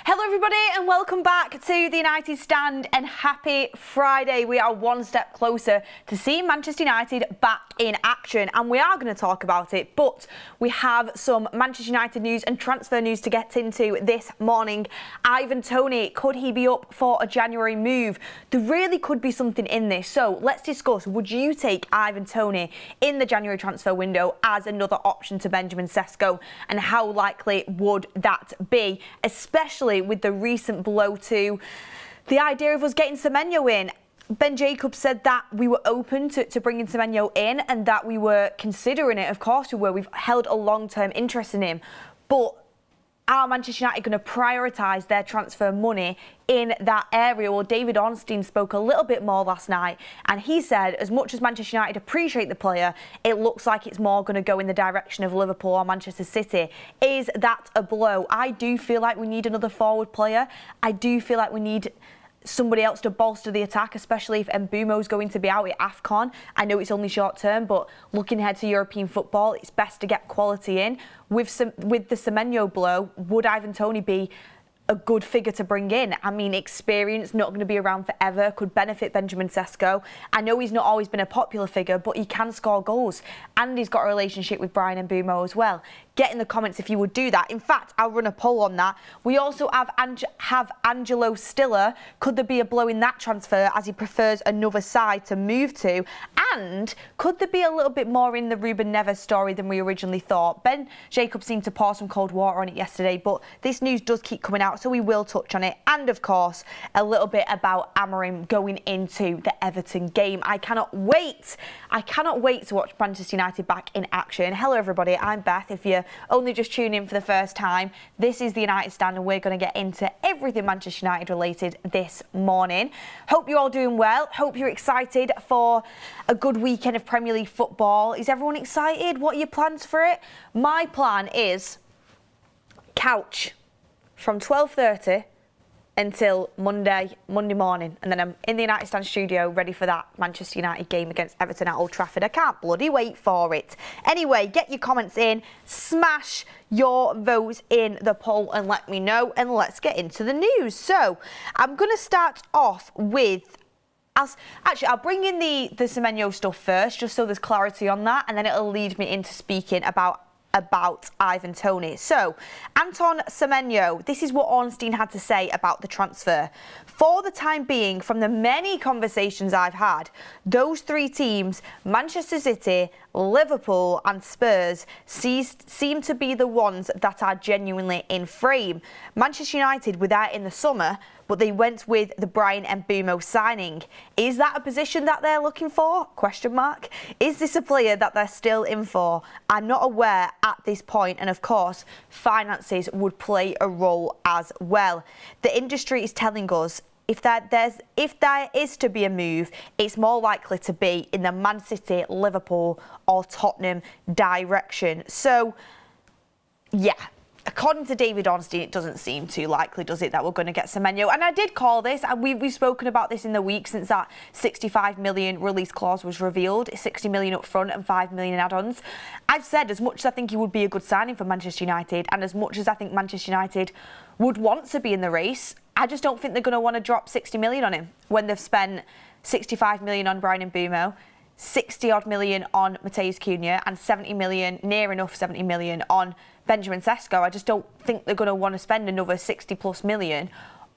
Hello everybody and welcome back to the United Stand and happy Friday. We are one step closer to seeing Manchester United back in action and we are going to talk about it, but we have some Manchester United news and transfer news to get into this morning. Ivan Toney, could he be up for a January move? There really could be something in this, so let's discuss. Would you take Ivan Toney in the January transfer window as another option to Benjamin Sesko, and how likely would that be, especially with the recent blow to the idea of us getting Semenyo in? Ben Jacobs said that we were open to bringing Semenyo in and that we were considering it. Of course we were. We've held a long-term interest in him. But are Manchester United going to prioritise their transfer money in that area? Well, David Ornstein spoke a little bit more last night and he said as much as Manchester United appreciate the player, it looks like it's more going to go in the direction of Liverpool or Manchester City. Is that a blow? I do feel like we need another forward player. I do feel like we need somebody else to bolster the attack, especially if Mbeumo is going to be out at AFCON. I know it's only short term, but looking ahead to European football, it's best to get quality in. With the Semenyo blow, would Ivan Toney be a good figure to bring in? I mean, experience, not going to be around forever, could benefit Benjamin Sesko. I know he's not always been a popular figure, but he can score goals and he's got a relationship with Bryan Mbeumo as well. Get in the comments if you would do that. In fact, I'll run a poll on that. We also have Angelo Stiller. Could there be a blow in that transfer as he prefers another side to move to? And could there be a little bit more in the Rúben Neves story than we originally thought? Ben Jacobs seemed to pour some cold water on it yesterday, but this news does keep coming out, so we will touch on it. And of course, a little bit about Amorim going into the Everton game. I cannot wait to watch Manchester United back in action. Hello everybody, I'm Beth. If you're only just tuning in for the first time, this is the United Stand and we're going to get into everything Manchester United related this morning. Hope you're all doing well. Hope you're excited for a good weekend of Premier League football. Is everyone excited? What are your plans for it? My plan is couch from 12:30 until Monday morning, and then I'm in the United Stand studio ready for that Manchester United game against Everton at Old Trafford. I can't bloody wait for it. Anyway, get your comments in, smash your votes in the poll and let me know, and let's get into the news. So I'm going to start off with, I'll bring in the Semenyo stuff first, just so there's clarity on that, and then it'll lead me into speaking about Ivan Toney. So, Antoine Semenyo, this is what Ornstein had to say about the transfer. For the time being, from the many conversations I've had, those three teams, Manchester City, Liverpool and Spurs, seem to be the ones that are genuinely in frame. Manchester United were there in the summer, but they went with the Bryan Mbeumo signing. Is that a position that they're looking for? Question mark. Is this a player that they're still in for? I'm not aware at this point, and of course, finances would play a role as well. The industry is telling us if there is to be a move, it's more likely to be in the Man City, Liverpool or Tottenham direction. So, yeah. According to David Ornstein, it doesn't seem too likely, does it, that we're going to get Semenyo? And I did call this, and we've spoken about this in the week since that 65 million release clause was revealed, 60 million up front and 5 million in add-ons. I've said as much as I think he would be a good signing for Manchester United, and as much as I think Manchester United would want to be in the race, I just don't think they're going to want to drop 60 million on him when they've spent 65 million on Bryan Mbeumo, 60 odd million on Matheus Cunha, and 70 million, near enough 70 million on Benjamin Sesko. I just don't think they're going to want to spend another 60 plus million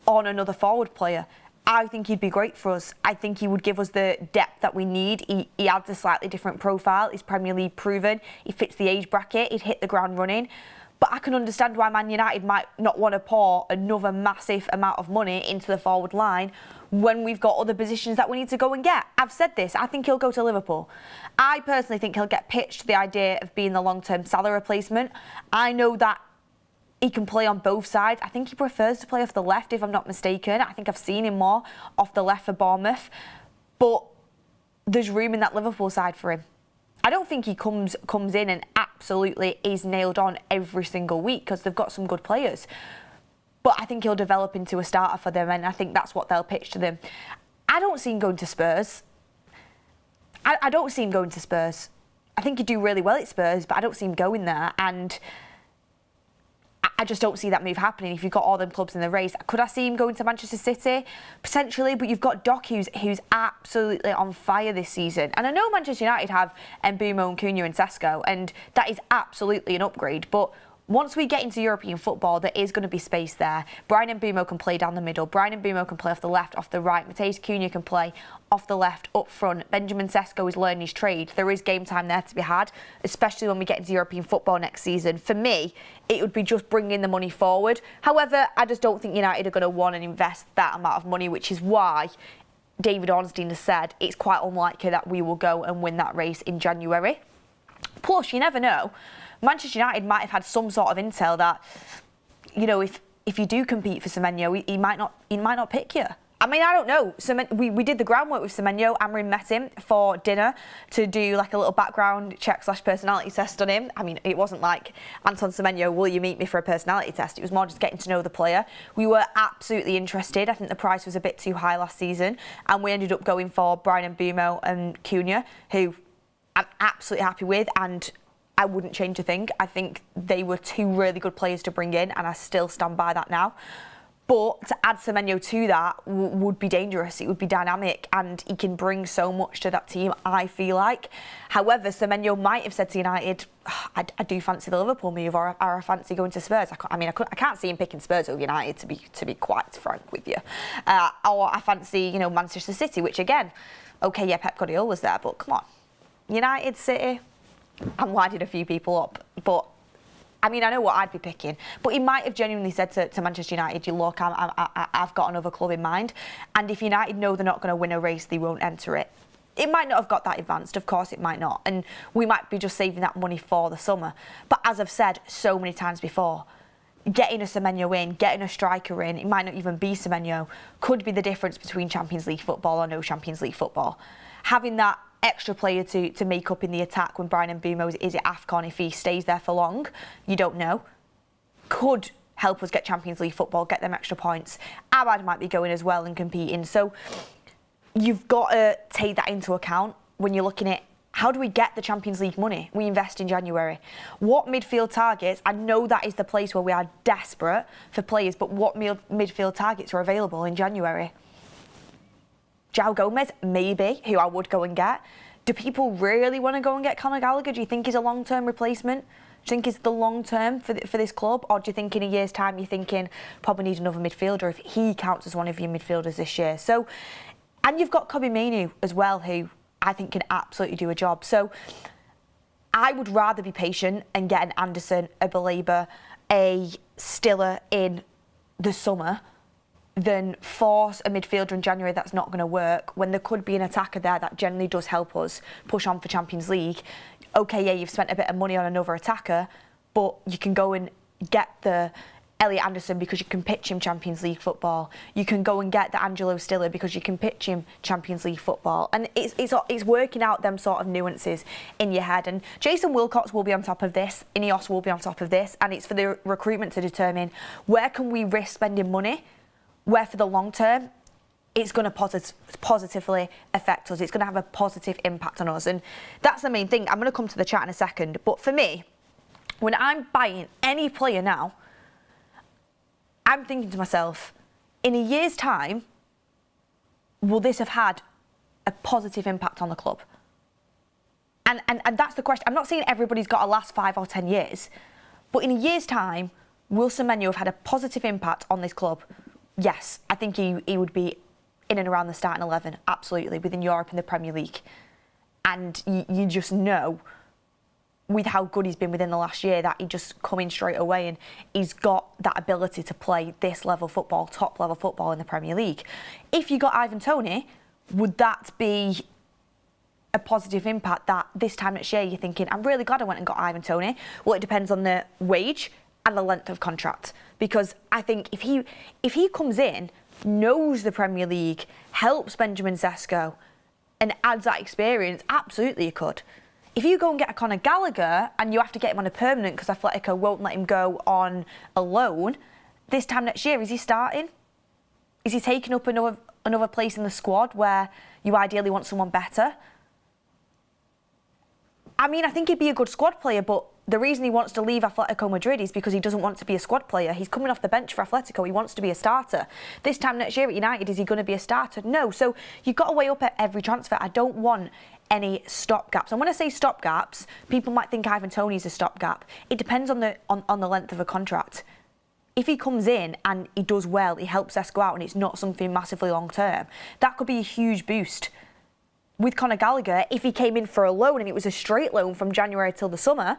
on another forward player. I think he'd be great for us. I think he would give us the depth that we need. He adds a slightly different profile. He's Premier League proven. He fits the age bracket. He'd hit the ground running. But I can understand why Man United might not want to pour another massive amount of money into the forward line when we've got other positions that we need to go and get. I've said this, I think he'll go to Liverpool. I personally think he'll get pitched the idea of being the long-term Salah replacement. I know that he can play on both sides. I think he prefers to play off the left, if I'm not mistaken. I think I've seen him more off the left for Bournemouth. But there's room in that Liverpool side for him. I don't think he comes in and absolutely is nailed on every single week, because they've got some good players. But I think he'll develop into a starter for them, and I think that's what they'll pitch to them. I don't see him going to Spurs. I don't see him going to Spurs. I think he'd do really well at Spurs, but I don't see him going there. And I just don't see that move happening if you've got all them clubs in the race. Could I see him going to Manchester City? Potentially, but you've got Doc who's absolutely on fire this season. And I know Manchester United have Mbeumo and Cunha and Sesko, and that is absolutely an upgrade. But once we get into European football, there is going to be space there. Bryan Mbeumo can play down the middle. Bryan Mbeumo can play off the left, off the right. Matheus Cunha can play off the left, up front. Benjamin Sesko is learning his trade. There is game time there to be had, especially when we get into European football next season. For me, it would be just bringing the money forward. However, I just don't think United are going to want to invest that amount of money, which is why David Ornstein has said it's quite unlikely that we will go and win that race in January. Plus, you never know. Manchester United might have had some sort of intel that, you know, if you do compete for Semenyo, he might not pick you. I mean, I don't know. We did the groundwork with Semenyo. Amorim met him for dinner to do like a little background check / personality test on him. I mean, it wasn't like, Antoine Semenyo, will you meet me for a personality test? It was more just getting to know the player. We were absolutely interested. I think the price was a bit too high last season, and we ended up going for Bryan Mbeumo and Cunha, who I'm absolutely happy with, and I wouldn't change a thing. I think they were two really good players to bring in, and I still stand by that now. But to add Semenyo to that would be dangerous. It would be dynamic, and he can bring so much to that team, I feel like. However, Semenyo might have said to United, I do fancy the Liverpool move, or I fancy going to Spurs. I can't see him picking Spurs over United, to be quite frank with you. Or I fancy, you know, Manchester City, which again, okay, yeah, Pep Guardiola was there, but come on. United, City, I'm winding a few people up, but I mean, I know what I'd be picking. But he might have genuinely said to Manchester United, look, I've got another club in mind. And if United know they're not going to win a race, they won't enter it. It might not have got that advanced, of course it might not. And we might be just saving that money for the summer. But as I've said so many times before, getting a Semenyo in, getting a striker in, it might not even be Semenyo, could be the difference between Champions League football or no Champions League football. Having that extra player to make up in the attack when Bryan Mbeumo is at AFCON, if he stays there for long, you don't know, could help us get Champions League football, get them extra points. Abad might be going as well and competing. So you've got to take that into account when you're looking at how do we get the Champions League money we invest in January. What midfield targets, I know that is the place where we are desperate for players, but what midfield targets are available in January? João Gomez, maybe, who I would go and get. Do people really want to go and get Conor Gallagher? Do you think he's a long-term replacement? Do you think he's the long-term for this club? Or do you think in a year's time you're thinking probably need another midfielder if he counts as one of your midfielders this year? So, and you've got Tchouameni as well, who I think can absolutely do a job. So I would rather be patient and get an Anderson, a Baleba, a Stiller in the summer than force a midfielder in January that's not going to work when there could be an attacker there that generally does help us push on for Champions League. Okay, yeah, you've spent a bit of money on another attacker, but you can go and get the Elliot Anderson because you can pitch him Champions League football. You can go and get the Angelo Stiller because you can pitch him Champions League football. And it's working out them sort of nuances in your head. And Jason Wilcox will be on top of this. Ineos will be on top of this. And it's for the recruitment to determine where can we risk spending money, where for the long term, it's going to positively affect us. It's going to have a positive impact on us. And that's the main thing. I'm going to come to the chat in a second. But for me, when I'm buying any player now, I'm thinking to myself, in a year's time, will this have had a positive impact on the club? And that's the question. I'm not saying everybody's got to last 5 or 10 years, but in a year's time, will Semenyo have had a positive impact on this club? Yes, I think he would be in and around the starting 11, absolutely, within Europe and the Premier League. And you just know, with how good he's been within the last year, that he just come in straight away and he's got that ability to play this level football, top level football in the Premier League. If you got Ivan Toney, would that be a positive impact that this time next year you're thinking, I'm really glad I went and got Ivan Toney? Well, it depends on the wage and the length of contract. Because I think if he comes in, knows the Premier League, helps Benjamin Sesko and adds that experience, absolutely he could. If you go and get a Conor Gallagher and you have to get him on a permanent because Atletico won't let him go on a loan, this time next year, is he starting? Is he taking up another place in the squad where you ideally want someone better? I mean, I think he'd be a good squad player, but the reason he wants to leave Atletico Madrid is because he doesn't want to be a squad player. He's coming off the bench for Atletico. He wants to be a starter. This time next year at United, is he going to be a starter? No. So you've got to weigh up at every transfer. I don't want any stopgaps. And when I say stopgaps, people might think Ivan Toney is a stopgap. It depends on the length of a contract. If he comes in and he does well, he helps us go out and it's not something massively long term, that could be a huge boost. With Conor Gallagher, if he came in for a loan and it was a straight loan from January till the summer,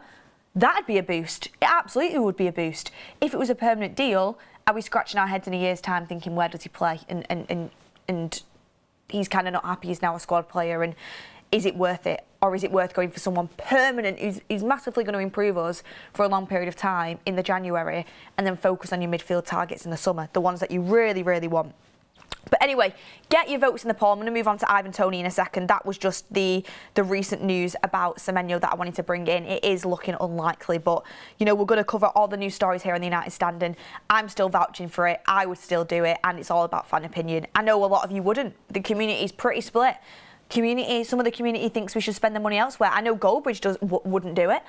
that'd be a boost. It absolutely would be a boost. If it was a permanent deal, are we scratching our heads in a year's time thinking, where does he play? And he's kind of not happy, he's now a squad player, and is it worth it? Or is it worth going for someone permanent who's massively going to improve us for a long period of time in the January, and then focus on your midfield targets in the summer, the ones that you really, really want? But anyway, get your votes in the poll. I'm going to move on to Ivan Toney in a second. That was just the recent news about Semenyo that I wanted to bring in. It is looking unlikely, but, you know, we're going to cover all the news stories here on the United Stand, and I'm still vouching for it. I would still do it, and it's all about fan opinion. I know a lot of you wouldn't. The community is pretty split. Some of the community thinks we should spend the money elsewhere. I know Goldbridge wouldn't do it.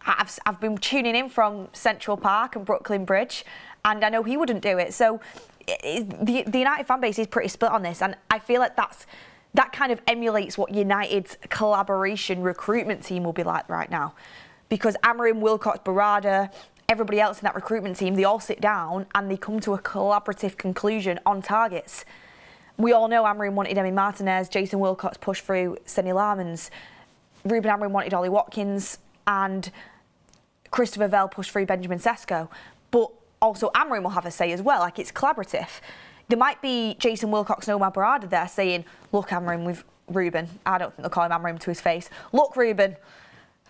I've been tuning in from Central Park and Brooklyn Bridge, and I know he wouldn't do it. So the United fan base is pretty split on this, and I feel like that kind of emulates what United's collaboration recruitment team will be like right now, because Amorim, Wilcox, Barada, everybody else in that recruitment team, they all sit down and they come to a collaborative conclusion on targets. We all know Amorim wanted Emi Martinez, Jason Wilcox pushed through Senny Lamans, Ruben Amorim wanted Ollie Watkins, and Christopher Vell pushed through Benjamin Sesko. But also Amorim will have a say as well, like it's collaborative. There might be Jason Wilcox and Omar Barada there saying, look Amorim, Ruben, I don't think they'll call him Amorim to his face, look Ruben,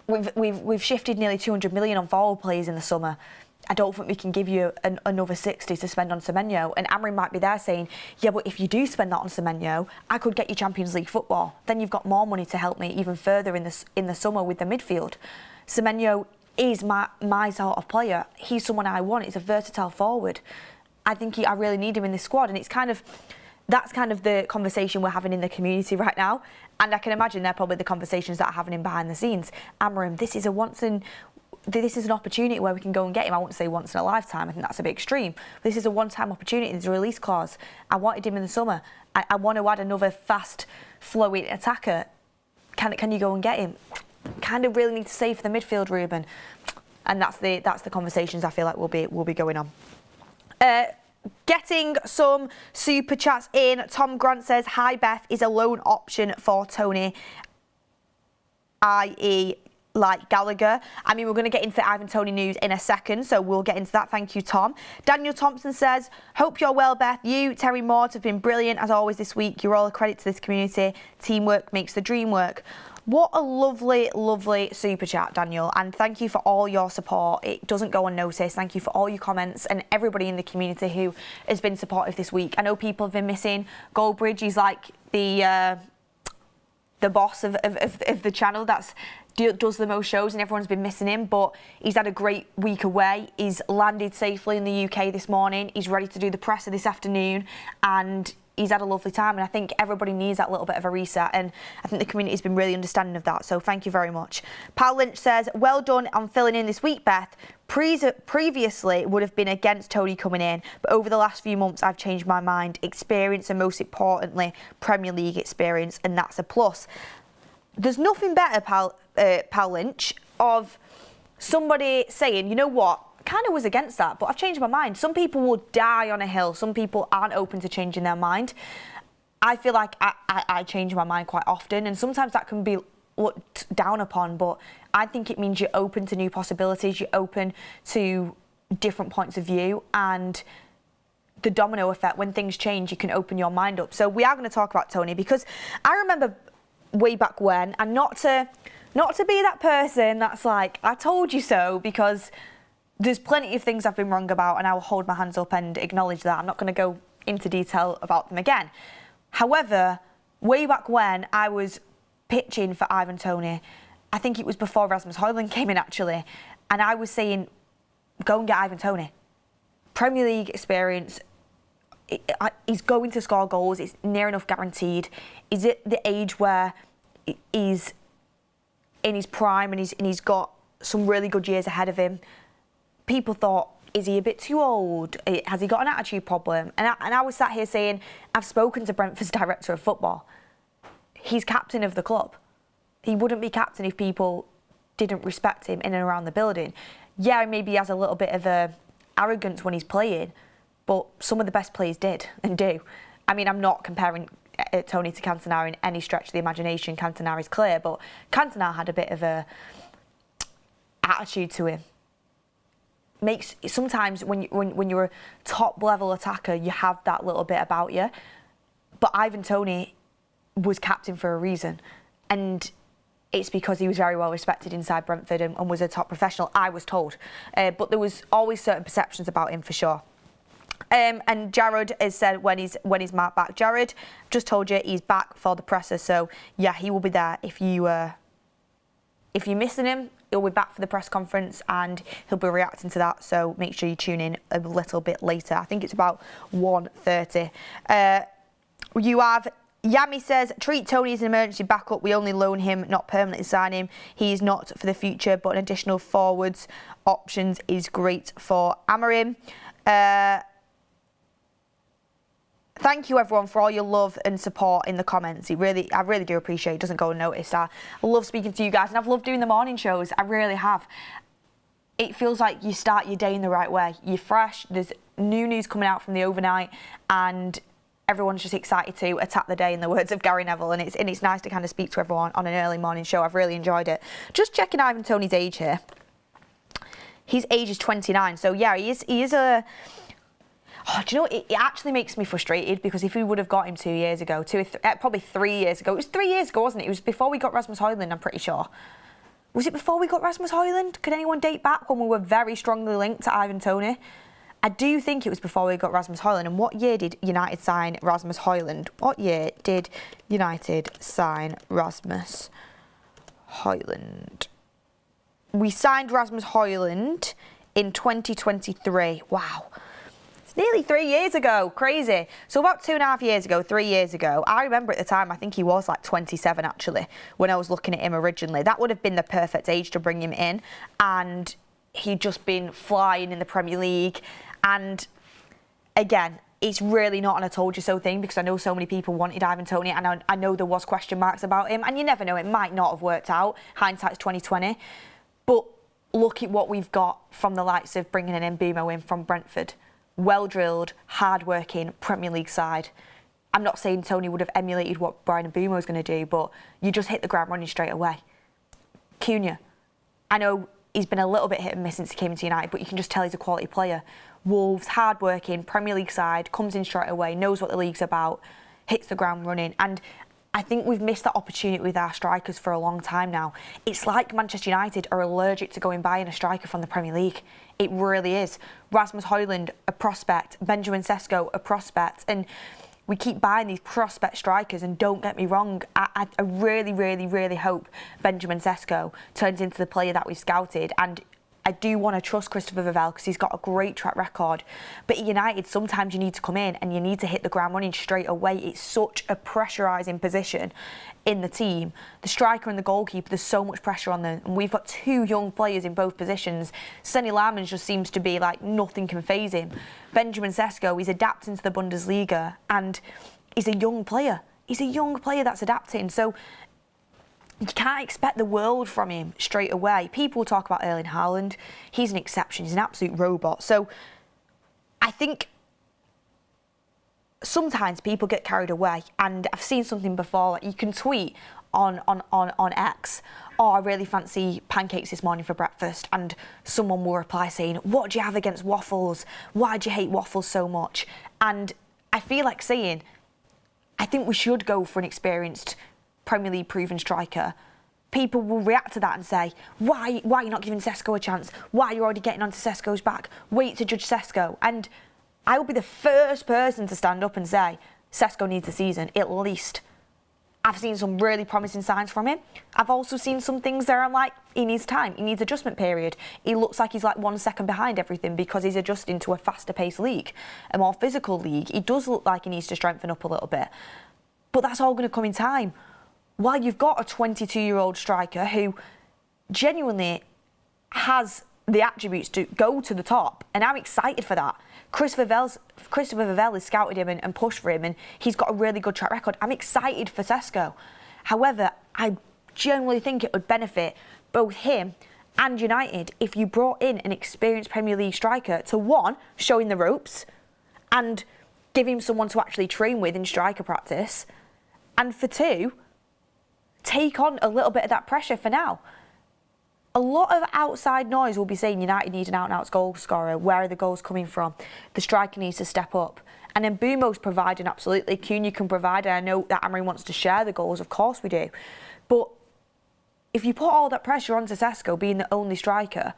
we've shifted nearly 200 million on forward players in the summer. I don't think we can give you another 60 to spend on Semenyo. And Amorim might be there saying, yeah, but if you do spend that on Semenyo, I could get you Champions League football. Then you've got more money to help me even further in the summer with the midfield. Semenyo is my sort of player. He's someone I want. He's a versatile forward. I think I really need him in this squad. And that's kind of the conversation we're having in the community right now. And I can imagine they're probably the conversations that are happening behind the scenes. Amorim, this is an opportunity where we can go and get him. I won't say once in a lifetime, I think that's a bit extreme. But this is a one-time opportunity, there's a release clause. I wanted him in the summer. I want to add another fast, flowing attacker. Can you go and get him? Kind of really need to save for the midfield, Ruben. And that's the conversations I feel like will be going on. Getting some super chats in. Tom Grant says, hi Beth, is a loan option for Toney, i.e. like Gallagher. I mean, we're going to get into Ivan Toney news in a second, so we'll get into that. Thank you, Tom. Daniel Thompson says, hope you're well, Beth. You, Terry Mort, have been brilliant as always this week. You're all a credit to this community. Teamwork makes the dream work. What a lovely, lovely super chat, Daniel, and thank you for all your support. It doesn't go unnoticed. Thank you for all your comments and everybody in the community who has been supportive this week. I know people have been missing Goldbridge. He's like the boss of the channel does the most shows, and everyone's been missing him, but he's had a great week away. He's landed safely in the UK this morning. He's ready to do the presser this afternoon, and he's had a lovely time, and I think everybody needs that little bit of a reset, and I think the community has been really understanding of that, so thank you very much. Paul Lynch says, well done on filling in this week, Beth. Previously would have been against Toney coming in, but over the last few months I've changed my mind. Experience, and most importantly, Premier League experience, and that's a plus. There's nothing better, Paul Lynch, of somebody saying, you know what, kind of was against that, but I've changed my mind. Some people will die on a hill. Some people aren't open to changing their mind. I feel like I change my mind quite often, and sometimes that can be looked down upon, but I think it means you're open to new possibilities, you're open to different points of view, and the domino effect, when things change, you can open your mind up. So we are going to talk about Toney, because I remember way back when, and not to be that person that's like, I told you so, because there's plenty of things I've been wrong about, and I will hold my hands up and acknowledge that. I'm not going to go into detail about them again. However, way back when I was pitching for Ivan Toney, I think it was before Rasmus Højlund came in actually, and I was saying, go and get Ivan Toney. Premier League experience, he's going to score goals, it's near enough guaranteed. He's at the age where he's in his prime, and he's got some really good years ahead of him. People thought, is he a bit too old? Has he got an attitude problem? And I was sat here saying, I've spoken to Brentford's director of football. He's captain of the club. He wouldn't be captain if people didn't respect him in and around the building. Yeah, maybe he has a little bit of a arrogance when he's playing, but some of the best players did and do. I mean, I'm not comparing Toney to Cantona in any stretch of the imagination. Cantona is clear, but Cantona had a bit of a attitude to him. Sometimes when you're a top level attacker, you have that little bit about you. But Ivan Toney was captain for a reason, and it's because he was very well respected inside Brentford and was a top professional, I was told. But there was always certain perceptions about him for sure. And Jared has said when is Mark back? Jared, I've just told you he's back for the presser, so yeah, he will be there if you're missing him. He'll be back for the press conference and he'll be reacting to that, so make sure you tune in a little bit later. I think it's about 1:30. You have Yami says, treat Toney as an emergency backup. We only loan him, not permanently sign him. He is not for the future, but an additional forwards options is great for Amorim. Thank you everyone for all your love and support in the comments. I really do appreciate it. It doesn't go unnoticed. I love speaking to you guys and I've loved doing the morning shows. I really have. It feels like you start your day in the right way. You're fresh. There's new news coming out from the overnight and everyone's just excited to attack the day, in the words of Gary Neville, and it's nice to kind of speak to everyone on an early morning show. I've really enjoyed it. Just checking Ivan Toney's age here. His age is 29, so yeah, he is a... Oh, do you know what? It actually makes me frustrated because if we would have got him 2 years ago, probably 3 years ago, it was 3 years ago, wasn't it? It was before we got Rasmus Højlund, I'm pretty sure. Was it before we got Rasmus Højlund? Could anyone date back when we were very strongly linked to Ivan Toney? I do think it was before we got Rasmus Højlund. And what year did United sign Rasmus Højlund? What year did United sign Rasmus Højlund? We signed Rasmus Højlund in 2023. Wow. It's nearly 3 years ago. Crazy. So about 2.5 years ago, 3 years ago, I remember at the time, I think he was like 27 actually, when I was looking at him originally. That would have been the perfect age to bring him in. And he'd just been flying in the Premier League. And again, it's really not an I told you so thing because I know so many people wanted Ivan Toney and I know there was question marks about him. And you never know, it might not have worked out. Hindsight's 2020. But look at what we've got from the likes of bringing an Mbeumo in from Brentford. Well-drilled, hard-working Premier League side. I'm not saying Toney would have emulated what Bryan Mbeumo was going to do, but you just hit the ground running straight away. Cunha, I know he's been a little bit hit and miss since he came into United, but you can just tell he's a quality player. Wolves, hard-working, Premier League side, comes in straight away, knows what the league's about, hits the ground running. And I think we've missed that opportunity with our strikers for a long time now. It's like Manchester United are allergic to going buying a striker from the Premier League. It really is. Rasmus Højlund, a prospect. Benjamin Sesko, a prospect. And we keep buying these prospect strikers, and don't get me wrong, I really, really, really hope Benjamin Sesko turns into the player that we've scouted. And I do want to trust Christopher Vivell because he's got a great track record. But at United, sometimes you need to come in and you need to hit the ground running straight away. It's such a pressurising position in the team. The striker and the goalkeeper, there's so much pressure on them. And we've got two young players in both positions. Sonny Lammens just seems to be like nothing can faze him. Benjamin Sesko, he's adapting to the Bundesliga and he's a young player. He's a young player that's adapting. So you can't expect the world from him straight away. People talk about Erling Haaland. He's an exception. He's an absolute robot. So I think sometimes people get carried away. And I've seen something before. Like you can tweet on X, oh, I really fancy pancakes this morning for breakfast. And someone will reply saying, what do you have against waffles? Why do you hate waffles so much? And I feel like saying, I think we should go for an experienced Premier League proven striker. People will react to that and say, why are you not giving Sesko a chance? Why are you already getting onto Sesko's back? Wait to judge Sesko. And I will be the first person to stand up and say, Sesko needs a season, at least. I've seen some really promising signs from him. I've also seen some things there I'm like, he needs time, he needs adjustment period. He looks like he's like 1 second behind everything because he's adjusting to a faster paced league, a more physical league. He does look like he needs to strengthen up a little bit. But that's all going to come in time. While you've got a 22-year-old striker who genuinely has the attributes to go to the top, and I'm excited for that. Christopher Vavell has scouted him and pushed for him, and he's got a really good track record. I'm excited for Sesko. However, I generally think it would benefit both him and United if you brought in an experienced Premier League striker to, one, show him the ropes and give him someone to actually train with in striker practice, and for two, take on a little bit of that pressure for now. A lot of outside noise will be saying United need an out-and-out goal scorer. Where are the goals coming from? The striker needs to step up. And then Mbeumo's providing, absolutely. Cunha can provide, and I know that Amorim wants to share the goals. Of course we do. But if you put all that pressure onto Sesko being the only striker,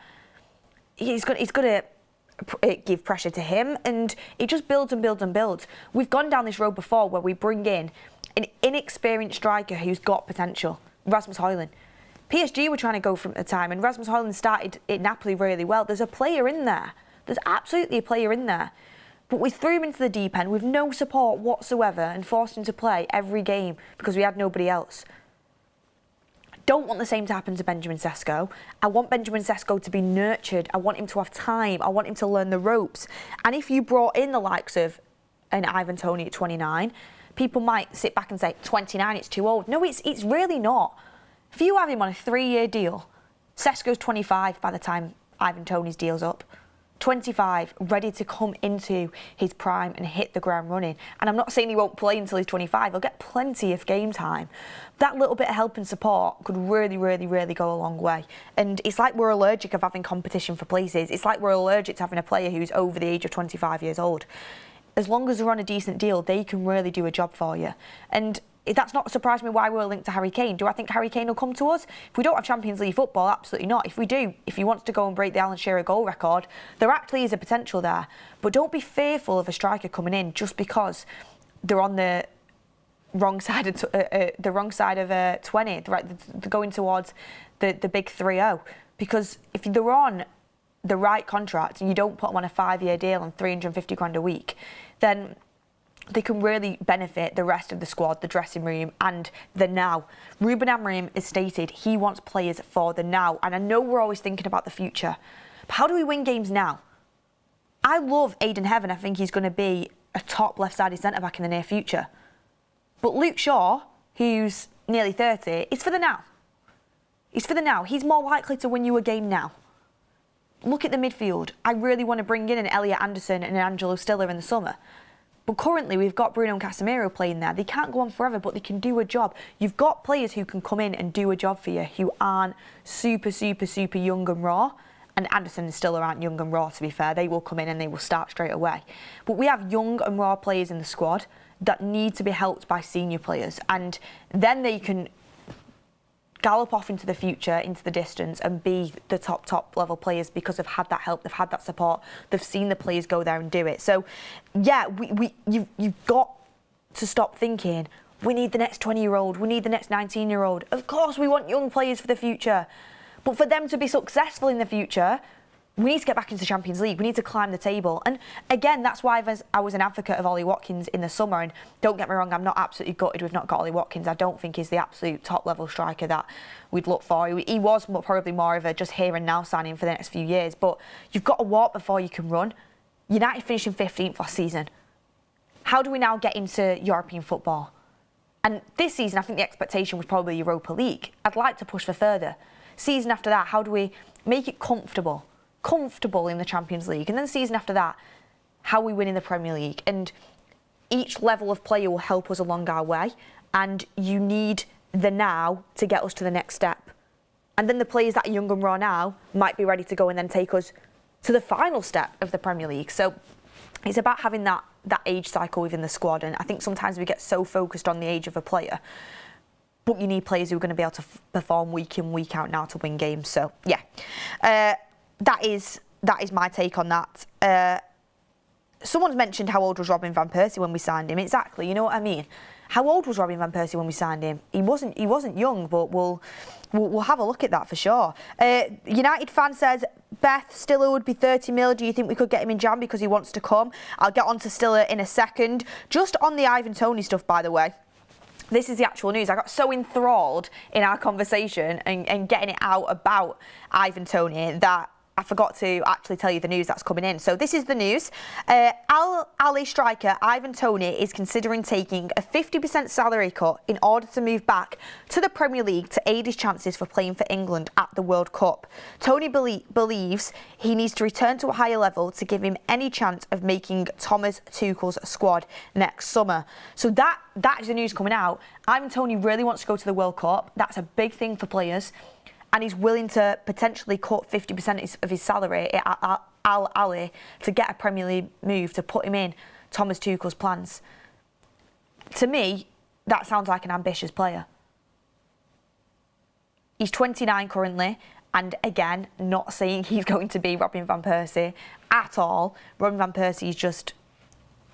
he's going to give pressure to him, and it just builds and builds and builds. We've gone down this road before where we bring in an inexperienced striker who's got potential. Rasmus Højlund. PSG were trying to go from at the time, and Rasmus Højlund started at Napoli really well. There's a player in there. There's absolutely a player in there. But we threw him into the deep end with no support whatsoever and forced him to play every game because we had nobody else. I don't want the same to happen to Benjamin Sesko. I want Benjamin Sesko to be nurtured. I want him to have time. I want him to learn the ropes. And if you brought in the likes of an Ivan Toney at 29, people might sit back and say, 29, it's too old. No, it's really not. If you have him on a 3-year deal, Sesko's 25 by the time Ivan Toney's deal's up. 25, ready to come into his prime and hit the ground running. And I'm not saying he won't play until he's 25. He'll get plenty of game time. That little bit of help and support could really, really, really go a long way. And it's like we're allergic of having competition for places. It's like we're allergic to having a player who's over the age of 25 years old. As long as they're on a decent deal, they can really do a job for you. And that's not surprised me why we're linked to Harry Kane. Do I think Harry Kane will come to us? If we don't have Champions League football, absolutely not. If we do, if he wants to go and break the Alan Shearer goal record, there actually is a potential there. But don't be fearful of a striker coming in just because they're on the wrong side of 20. They're going towards the big 3-0. Because if they're on the right contract and you don't put them on a 5-year deal on 350 grand a week, then they can really benefit the rest of the squad, the dressing room, and the now. Ruben Amorim has stated he wants players for the now, and I know we're always thinking about the future, but how do we win games now? I love Aiden Heaven. I think he's going to be a top left-sided centre-back in the near future. But Luke Shaw, who's nearly 30, is for the now. He's for the now. He's more likely to win you a game now. Look at the midfield. I really want to bring in an Elliot Anderson and an Angelo Stiller in the summer. But currently, we've got Bruno and Casemiro playing there. They can't go on forever, but they can do a job. You've got players who can come in and do a job for you, who aren't super, super, super young and raw. And Anderson and Stiller aren't young and raw, to be fair. They will come in and they will start straight away. But we have young and raw players in the squad that need to be helped by senior players. And then they can gallop off into the future, into the distance, and be the top level players because they've had that help, they've had that support, they've seen the players go there and do it. So, yeah, you've got to stop thinking, we need the next 20-year-old, we need the next 19-year-old. Of course, we want young players for the future. But for them to be successful in the future, we need to get back into the Champions League. We need to climb the table. And again, that's why I was an advocate of Ollie Watkins in the summer. And don't get me wrong, I'm not absolutely gutted we've not got Ollie Watkins. I don't think he's the absolute top-level striker that we'd look for. He was probably more of a just here and now signing for the next few years. But you've got to walk before you can run. United finishing 15th last season. How do we now get into European football? And this season, I think the expectation was probably Europa League. I'd like to push for further. Season after that, how do we make it comfortable in the Champions League? And then season after that, how we win in the Premier League. And each level of player will help us along our way. And you need the now to get us to the next step. And then the players that are young and raw now might be ready to go and then take us to the final step of the Premier League. So it's about having that age cycle within the squad. And I think sometimes we get so focused on the age of a player. But you need players who are going to be able to perform week in, week out now to win games. So, yeah. That is my take on that. Someone's mentioned how old was Robin van Persie when we signed him. Exactly, you know what I mean? How old was Robin van Persie when we signed him? He wasn't young, but we'll have a look at that for sure. United fan says, Beth, Stiller would be 30 mil. Do you think we could get him in Jan because he wants to come? I'll get on to Stiller in a second. Just on the Ivan Toney stuff, by the way. this is the actual news. I got so enthralled in our conversation and getting it out about Ivan Toney that I forgot to actually tell you the news that's coming in. So this is the news. Al Ahly striker Ivan Toney is considering taking a 50% salary cut in order to move back to the Premier League to aid his chances for playing for England at the World Cup. Toney believes he needs to return to a higher level to give him any chance of making Thomas Tuchel's squad next summer. So that is the news coming out. Ivan Toney really wants to go to the World Cup. That's a big thing for players. And he's willing to potentially cut 50% of his salary at Al Ahly to get a Premier League move to put him in Thomas Tuchel's plans. To me, that sounds like an ambitious player. He's 29 currently, and again, not saying he's going to be Robin van Persie at all. Robin van Persie is just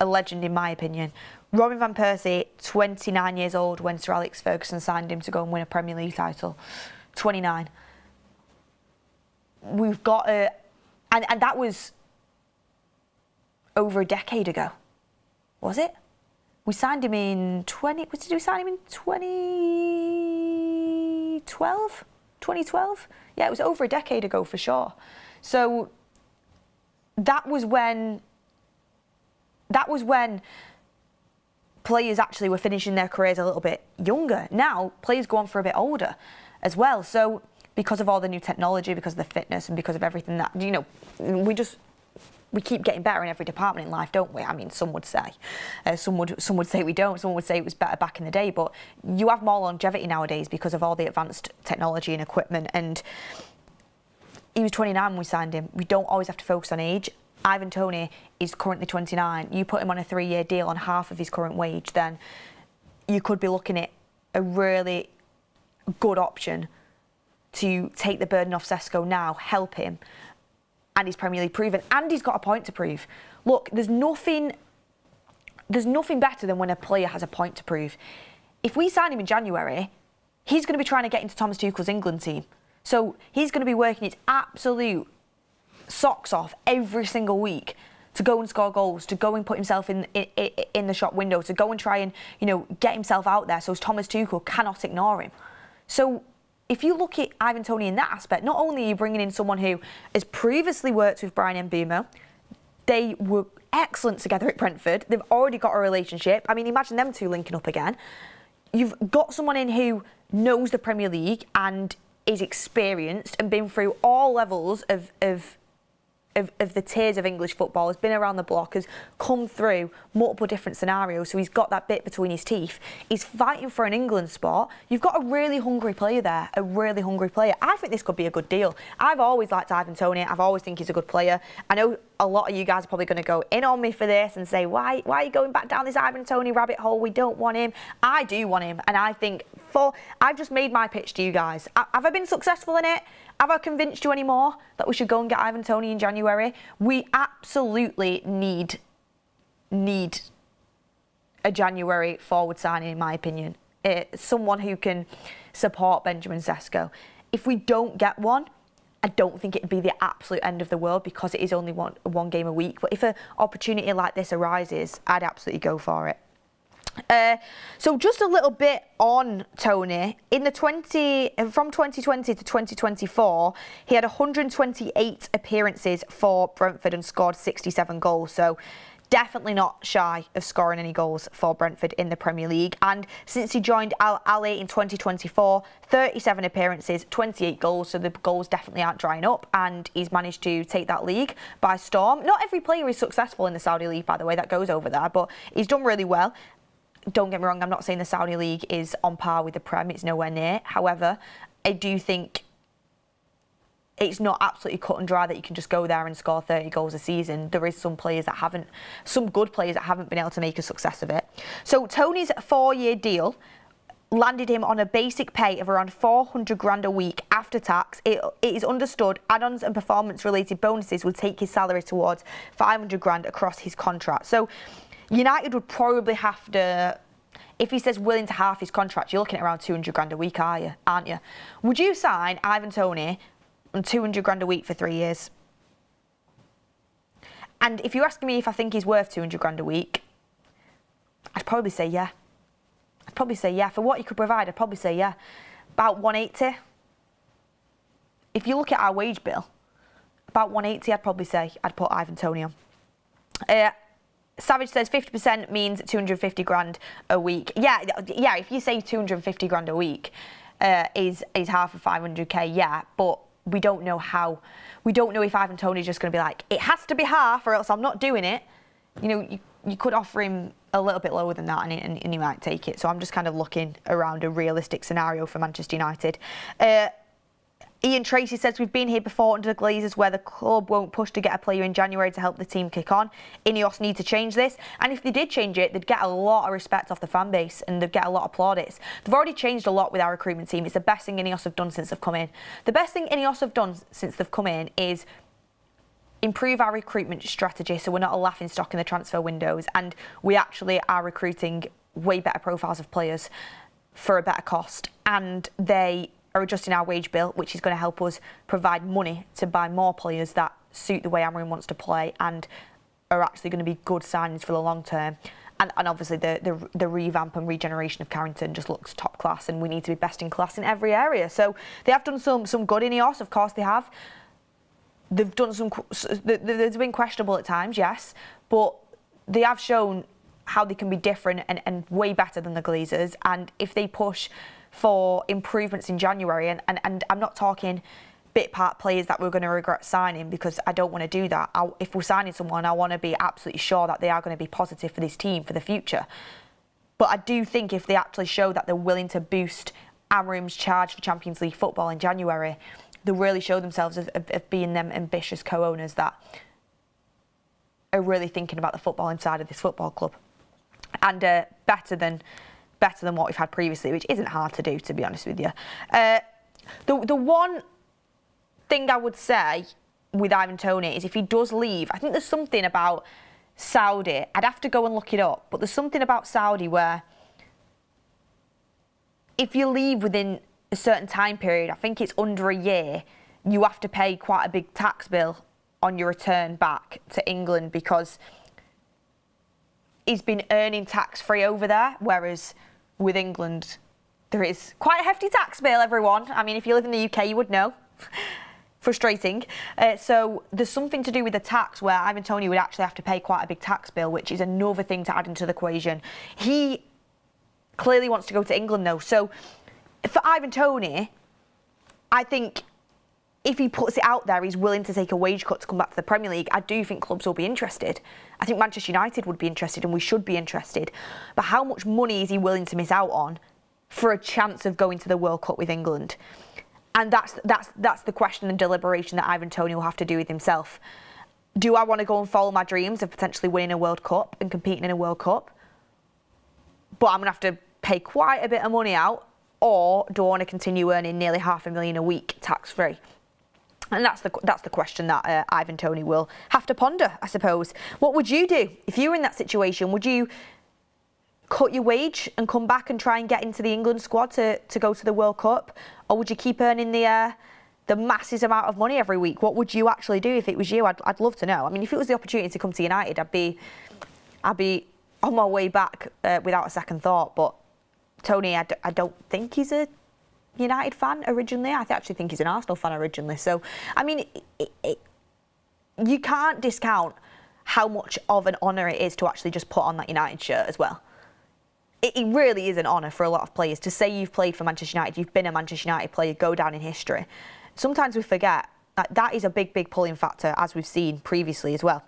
a legend in my opinion. Robin van Persie, 29 years old when Sir Alex Ferguson signed him to go and win a Premier League title. 29. We've got a... And that was over a decade ago. Was it? We signed him in 20... Did we sign him in 2012? 2012? Yeah, it was over a decade ago for sure. So that was when players actually were finishing their careers a little bit younger. Now, players go on for a bit older as well. So because of all the new technology, because of the fitness and because of everything that, you know, we keep getting better in every department in life, don't we? I mean, some would say. Some would say we don't. Some would say it was better back in the day. But you have more longevity nowadays because of all the advanced technology and equipment. And he was 29 when we signed him. We don't always have to focus on age. Ivan Toney is currently 29. You put him on a 3-year deal on half of his current wage, then you could be looking at a really good option to take the burden off Sesko now, help him, and he's Premier League proven, and he's got a point to prove. Look, there's nothing better than when a player has a point to prove. If we sign him in January, he's going to be trying to get into Thomas Tuchel's England team. So he's going to be working his absolute socks off every single week to go and score goals, to go and put himself in the shop window, to go and try and, you know, get himself out there so Thomas Tuchel cannot ignore him. So if you look at Ivan Toney in that aspect, not only are you bringing in someone who has previously worked with Bryan Mbeumo, they were excellent together at Brentford, they've already got a relationship. I mean, imagine them two linking up again. You've got someone in who knows the Premier League and is experienced and been through all levels of the tiers of English football, has been around the block, has come through multiple different scenarios, so he's got that bit between his teeth. He's fighting for an England spot. You've got a really hungry player there, a really hungry player. I think this could be a good deal. I've always liked Ivan Toney. I've always think he's a good player. I know a lot of you guys are probably going to go in on me for this and say, why are you going back down this Ivan Toney rabbit hole? We don't want him. I do want him, and I think I've just made my pitch to you guys. Have I been successful in it? Have I convinced you anymore that we should go and get Ivan Toney in January? We absolutely need a January forward signing, in my opinion. Someone who can support Benjamin Sesko. If we don't get one, I don't think it'd be the absolute end of the world because it is only one game a week. But if an opportunity like this arises, I'd absolutely go for it. So just a little bit on Toney. From 2020 to 2024, he had 128 appearances for Brentford and scored 67 goals. So definitely not shy of scoring any goals for Brentford in the Premier League. And since he joined Al Ahly in 2024, 37 appearances, 28 goals. So the goals definitely aren't drying up. And he's managed to take that league by storm. Not every player is successful in the Saudi League, by the way, that goes over there. But he's done really well. Don't get me wrong, I'm not saying the Saudi League is on par with the Prem. It's nowhere near. However, I do think it's not absolutely cut and dry that you can just go there and score 30 goals a season. There is some good players that haven't been able to make a success of it. So Toney's 4-year deal landed him on a basic pay of around 400 grand a week after tax. It is understood add-ons and performance-related bonuses will take his salary towards 500 grand across his contract. So United would probably have to, if he says willing to half his contract, you're looking at around 200 grand a week, aren't you? Would you sign Ivan Toney on 200 grand a week for 3 years? And if you're asking me if I think he's worth 200 grand a week, I'd probably say yeah. probably say yeah. For what he could provide, I'd probably say yeah. About 180. If you look at our wage bill, about 180, I'd probably say I'd put Ivan Toney on. Savage says 50% means 250 grand a week. Yeah. If you say 250 grand a week is half of 500k, yeah. But we don't know how. We don't know if Ivan Toney's just going to be like, it has to be half, or else I'm not doing it. You know, you could offer him a little bit lower than that, and he might take it. So I'm just kind of looking around a realistic scenario for Manchester United. Ian Tracy says, we've been here before under the Glazers where the club won't push to get a player in January to help the team kick on. Ineos need to change this. And if they did change it, they'd get a lot of respect off the fan base and they'd get a lot of plaudits. They've already changed a lot with our recruitment team. It's the best thing Ineos have done since they've come in. The best thing Ineos have done since they've come in is improve our recruitment strategy so we're not a laughing stock in the transfer windows, and we actually are recruiting way better profiles of players for a better cost, and they are adjusting our wage bill, which is going to help us provide money to buy more players that suit the way Amorim wants to play and are actually going to be good signings for the long term. And obviously the revamp and regeneration of Carrington just looks top class, and we need to be best in class in every area. So they have done some good in Ineos, of course they have. They've done there's been questionable at times, yes, but they have shown how they can be different and way better than the Glazers. And if they push for improvements in January, and I'm not talking bit part players that we're going to regret signing, because I don't want to do that. If we're signing someone, I want to be absolutely sure that they are going to be positive for this team for the future. But I do think if they actually show that they're willing to boost Amorim's charge for Champions League football in January, they'll really show themselves of being them ambitious co-owners that are really thinking about the football inside of this football club, and better than what we've had previously, which isn't hard to do, to be honest with you. The one thing I would say with Ivan Toney is if he does leave, I think there's something about Saudi. I'd have to go and look it up, but there's something about Saudi where if you leave within a certain time period, I think it's under a year, you have to pay quite a big tax bill on your return back to England, because he's been earning tax-free over there, whereas with England, there is quite a hefty tax bill, everyone. I mean, if you live in the UK, you would know. Frustrating. So there's something to do with the tax where Ivan Toney would actually have to pay quite a big tax bill, which is another thing to add into the equation. He clearly wants to go to England, though. So for Ivan Toney, I think if he puts it out there, he's willing to take a wage cut to come back to the Premier League. I do think clubs will be interested. I think Manchester United would be interested, and we should be interested. But how much money is he willing to miss out on for a chance of going to the World Cup with England? And that's the question and deliberation that Ivan Toney will have to do with himself. Do I want to go and follow my dreams of potentially winning a World Cup and competing in a World Cup, but I'm going to have to pay quite a bit of money out, or do I want to continue earning nearly $500,000 a week tax-free? And that's the question that Ivan Toney will have to ponder, I suppose. What would you do if you were in that situation? Would you cut your wage and come back and try and get into the England squad to go to the World Cup? Or would you keep earning the massive amount of money every week? What would you actually do if it was you? I'd love to know. I mean, if it was the opportunity to come to United, I'd be on my way back without a second thought. But Toney, I don't think he's a United fan originally. I actually think he's an Arsenal fan originally. So, I mean, you can't discount how much of an honour it is to actually just put on that United shirt as well. It really is an honour for a lot of players to say you've played for Manchester United, you've been a Manchester United player, go down in history. Sometimes we forget that is a big pulling factor, as we've seen previously as well.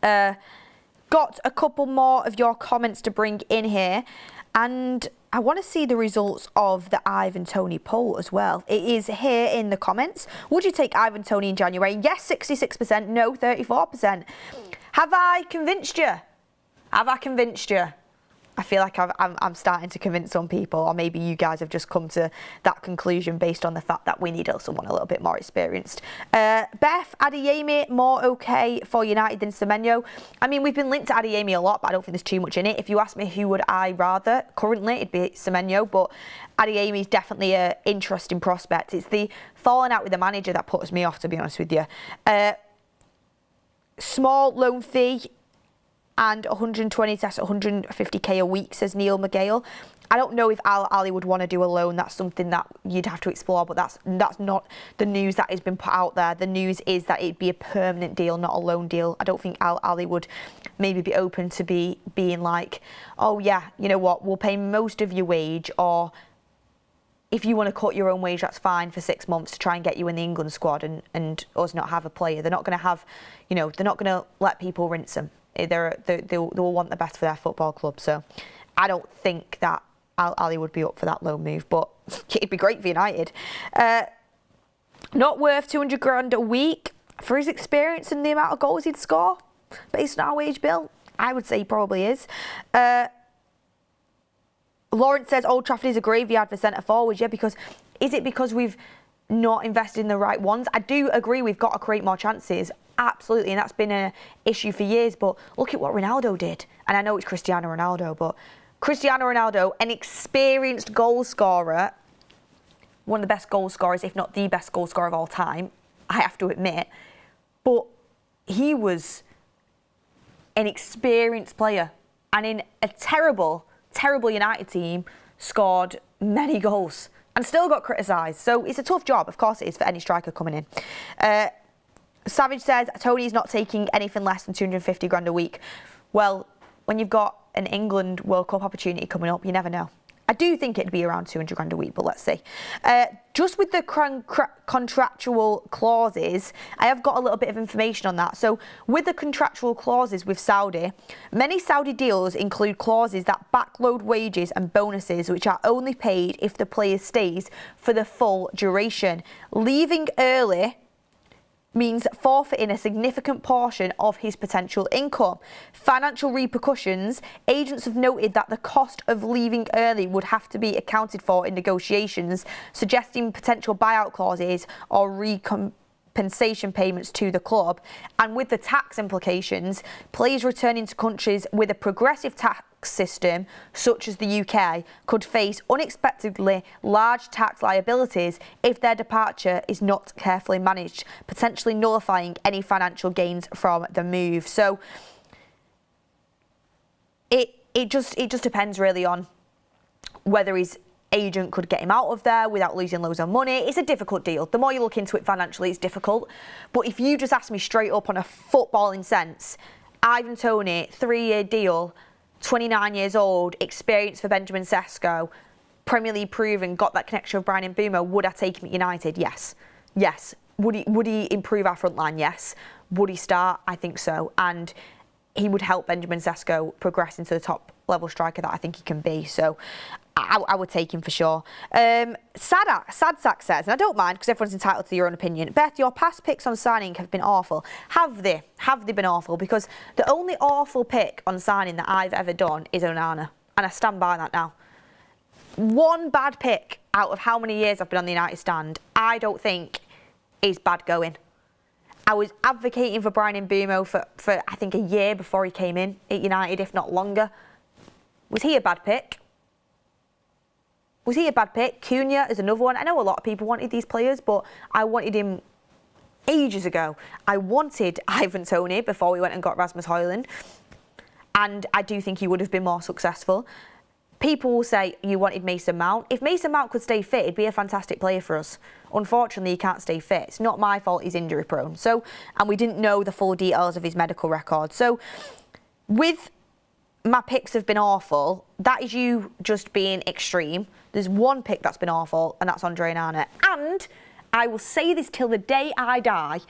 Got a couple more of your comments to bring in here, and I want to see the results of the Ivan Toney poll as well. It is here in the comments. Would you take Ivan Toney in January? Yes, 66%. No, 34%. Have I convinced you? Have I convinced you? I feel like I'm starting to convince some people, or maybe you guys have just come to that conclusion based on the fact that we need someone a little bit more experienced. Beth, Adeyemi, more okay for United than Semenyo. I mean, we've been linked to Adeyemi a lot, but I don't think there's too much in it. If you ask me who would I rather, currently it'd be Semenyo, but Adeyemi is definitely an interesting prospect. It's the falling out with the manager that puts me off, to be honest with you. Small loan fee. and 120 tests, 150k a week, says Neil McGale. I don't know if Al Ali would want to do a loan. That's something that you'd have to explore, but that's not the news that has been put out there. The news is that it'd be a permanent deal, not a loan deal. I don't think Al Ali would maybe be open to being like, oh yeah, you know what, we'll pay most of your wage, or if you want to cut your own wage, that's fine for 6 months to try and get you in the England squad and us not have a player. They're not going to have, you know, they're not going to let people rinse them. They'll want the best for their football club. So I don't think that Al Ali would be up for that loan move, but it'd be great for United. Not worth 200 grand a week for his experience and the amount of goals he'd score based on our wage bill. I would say he probably is. Lawrence says Old Trafford is a graveyard for centre forwards. Yeah, is it because we've not invested in the right ones? I do agree we've got to create more chances. Absolutely, and that's been an issue for years. But look at what Ronaldo did. And I know it's Cristiano Ronaldo, but Cristiano Ronaldo, an experienced goal scorer, one of the best goal scorers, if not the best goal scorer of all time, I have to admit. But he was an experienced player, and in a terrible United team, scored many goals and still got criticised. So it's a tough job, of course it is, for any striker coming in. Savage says Toney's not taking anything less than 250 grand a week. Well, when you've got an England World Cup opportunity coming up, you never know. I do think it'd be around 200 grand a week, but let's see. Just with the contractual clauses, I have got a little bit of information on that. So with the contractual clauses with Saudi, many Saudi deals include clauses that backload wages and bonuses, which are only paid if the player stays for the full duration. Leaving early means forfeiting a significant portion of his potential income. Financial repercussions, agents have noted that the cost of leaving early would have to be accounted for in negotiations, suggesting potential buyout clauses or recompensation payments to the club. And with the tax implications, players returning to countries with a progressive tax system, such as the UK, could face unexpectedly large tax liabilities if their departure is not carefully managed, potentially nullifying any financial gains from the move. So it just depends really on whether his agent could get him out of there without losing loads of money. It's a difficult deal. The more you look into it financially, it's difficult. But if you just ask me straight up on a footballing sense, Ivan Toney, 3-year deal, 29 years old, experience for Benjamin Sesko, Premier League proven, got that connection with Bryan Mbeumo. Would I take him at United? Yes. Would he improve our front line? Yes. Would he start? I think so. And he would help Benjamin Sesko progress into the top level striker that I think he can be. So I would take him for sure. Sadsack says, and I don't mind because everyone's entitled to their own opinion, Beth, your past picks on signing have been awful. Have they? Have they been awful? Because the only awful pick on signing that I've ever done is Onana. And I stand by that now. One bad pick out of how many years I've been on the United stand, I don't think is bad going. I was advocating for Bryan Mbeumo for I think a year before he came in at United, if not longer. Was he a bad pick? Was he a bad pick? Cunha is another one. I know a lot of people wanted these players, but I wanted him ages ago. I wanted Ivan Toney before we went and got Rasmus Højlund, and I do think he would have been more successful. People will say you wanted Mason Mount. If Mason Mount could stay fit, he'd be a fantastic player for us. Unfortunately, he can't stay fit. It's not my fault he's injury prone. So, and we didn't know the full details of his medical record. So, with my picks have been awful, that is you just being extreme. There's one pick that's been awful, and that's Andre Onana. And I will say this till the day I die.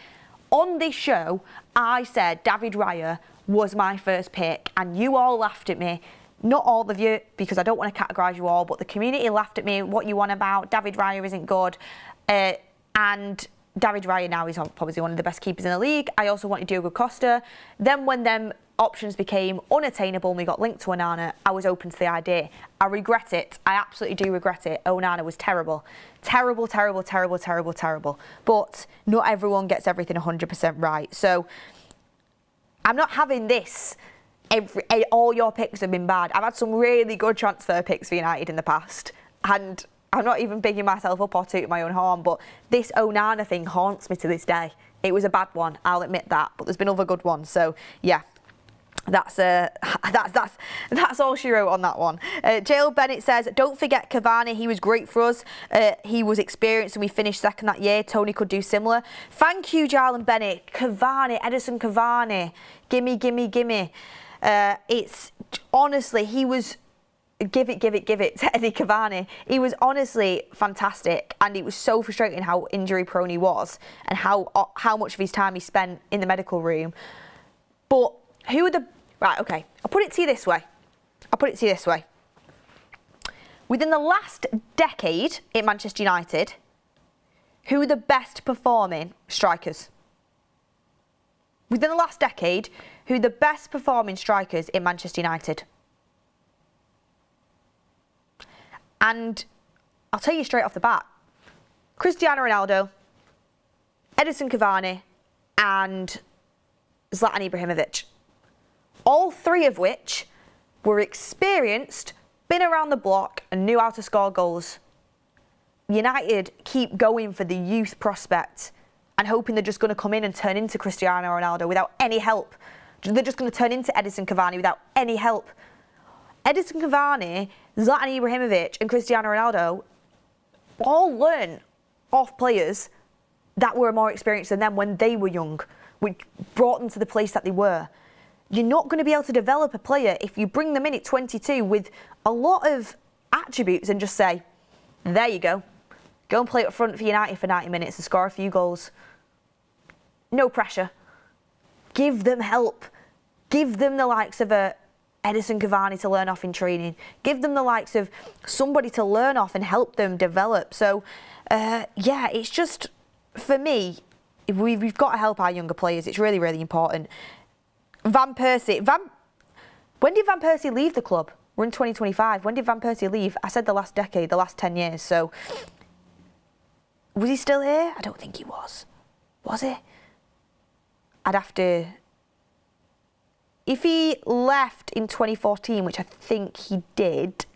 On this show, I said David Raya was my first pick, and you all laughed at me. Not all of you, because I don't want to categorise you all, but the community laughed at me. What you want about? David Raya isn't good. And David Raya now is probably one of the best keepers in the league. I also wanted Diogo Costa. Then when them options became unattainable and we got linked to Onana, I was open to the idea. I regret it. I absolutely do regret it. Onana was terrible. Terrible. But not everyone gets everything 100% right. So I'm not having this. All your picks have been bad. I've had some really good transfer picks for United in the past, and I'm not even bigging myself up or tooting my own horn, but this Onana thing haunts me to this day. It was a bad one, I'll admit that, but there's been other good ones, so yeah. That's all she wrote on that one. Jail Bennett says, don't forget Cavani, he was great for us. He was experienced and we finished second that year. Toney could do similar. Thank you, Jail Bennett. Cavani, Edison Cavani. Gimme. It's honestly, he was give it to Eddie Cavani. He was honestly fantastic, and it was so frustrating how injury prone he was and how much of his time he spent in the medical room. But who are the... Right, okay. I'll put it to you this way. Within the last decade at Manchester United, who are the best performing strikers? Within the last decade, who are the best performing strikers in Manchester United? And I'll tell you straight off the bat, Cristiano Ronaldo, Edison Cavani, and Zlatan Ibrahimovic. All three of which were experienced, been around the block and knew how to score goals. United keep going for the youth prospect and hoping they're just going to come in and turn into Cristiano Ronaldo without any help. They're just going to turn into Edison Cavani without any help. Edison Cavani, Zlatan Ibrahimovic and Cristiano Ronaldo all learn off players that were more experienced than them when they were young, which brought them to the place that they were. You're not going to be able to develop a player if you bring them in at 22 with a lot of attributes and just say, there you go. Go and play up front for United for 90 minutes and score a few goals. No pressure. Give them help. Give them the likes of a Edison Cavani to learn off in training. Give them the likes of somebody to learn off and help them develop. So, yeah, it's just, for me, we've got to help our younger players. It's really, really important. Van Persie. When did Van Persie leave the club? We're in 2025. When did Van Persie leave? I said the last decade, the last 10 years. So, was he still here? I don't think he was. Was he? I'd have to... If he left in 2014, which I think he did,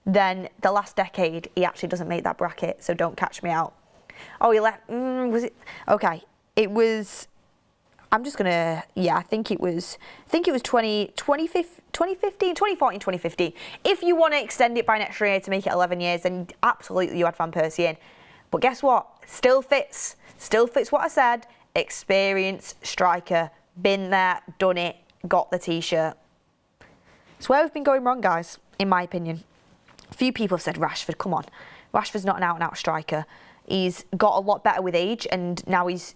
then the last decade, he actually doesn't make that bracket, so don't catch me out. Oh, he left... was it... Okay. It was... I'm just going to... Yeah, I think it was 2015, 2014, 2015. If you want to extend it by an extra year to make it 11 years, then absolutely you had Van Persie in. But guess what? Still fits what I said. Experienced striker. Been there, done it, got the T-shirt. It's where we've been going wrong, guys, in my opinion. A few people have said Rashford, come on. Rashford's not an out-and-out striker. He's got a lot better with age, and now he's,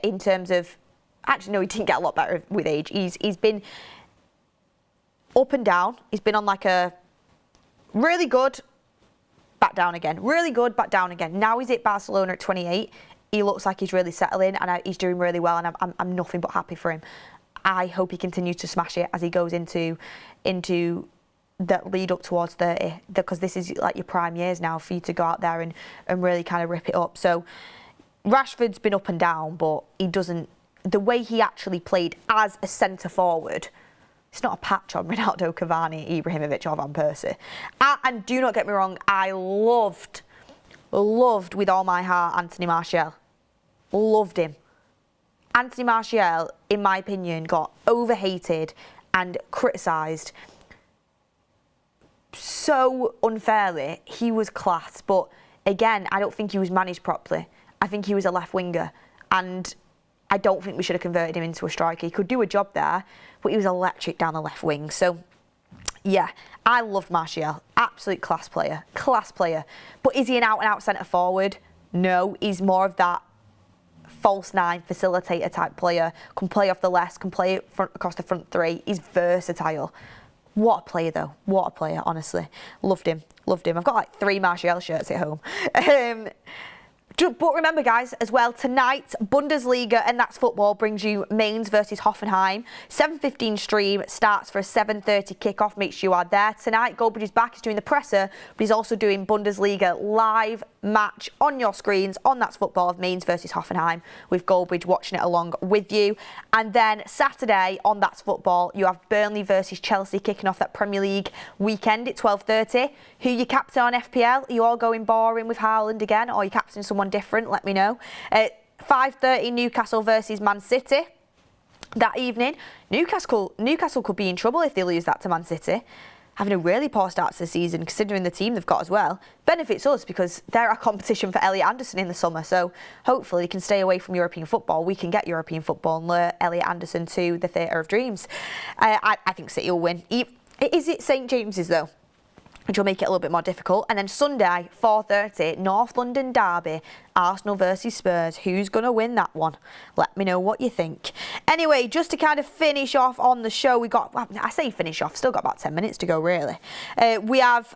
in terms of... Actually, no, he didn't get a lot better with age. He's been up and down. He's been on like a really good, back down again. Really good, back down again. Now he's at Barcelona at 28. He looks like he's really settling, and he's doing really well, and I'm nothing but happy for him. I hope he continues to smash it as he goes into the lead up towards 30, because this is like your prime years now for you to go out there and really kind of rip it up. So Rashford's been up and down, but he doesn't... The way he actually played as a centre forward, it's not a patch on Ronaldo, Cavani, Ibrahimovic or Van Persie. And do not get me wrong, I loved with all my heart Anthony Martial. Loved him. Anthony Martial, in my opinion, got overhated and criticised so unfairly. He was class, but again, I don't think he was managed properly. I think he was a left winger, and I don't think we should have converted him into a striker. He could do a job there, but he was electric down the left wing. So, yeah, I loved Martial. Absolute class player. But is he an out-and-out centre forward? No, he's more of that false nine facilitator type player. Can play off the left, can play across the front three. He's versatile. What a player, though. What a player, honestly. Loved him. I've got like 3 Martial shirts at home. But remember, guys, as well, tonight, Bundesliga, and that's football, brings you Mainz versus Hoffenheim. 7:15 stream, starts for a 7:30 kickoff. Make sure you are there. Tonight, Goldbridge is back. He's doing the presser, but he's also doing Bundesliga live match on your screens on That's Football of Mainz versus Hoffenheim, with Goldbridge watching it along with you. And then Saturday on That's Football, you have Burnley versus Chelsea kicking off that Premier League weekend at 12:30. Who you captain on FPL? Are you all going boring with Haaland again, or are you captaining someone different? Let me know. 5:30 Newcastle versus Man City. that evening. Newcastle could be in trouble if they lose that to Man City. Having a really poor start to the season, considering the team they've got as well, benefits us because they're our competition for Elliot Anderson in the summer. So hopefully they can stay away from European football. We can get European football and lure Elliot Anderson to the theatre of dreams. I think City will win. Is it St James's though? Which will make it a little bit more difficult. And then Sunday, 4:30, North London derby, Arsenal versus Spurs. Who's going to win that one? Let me know what you think. Anyway, just to kind of finish off on the show, I say finish off, still got about 10 minutes to go really. We have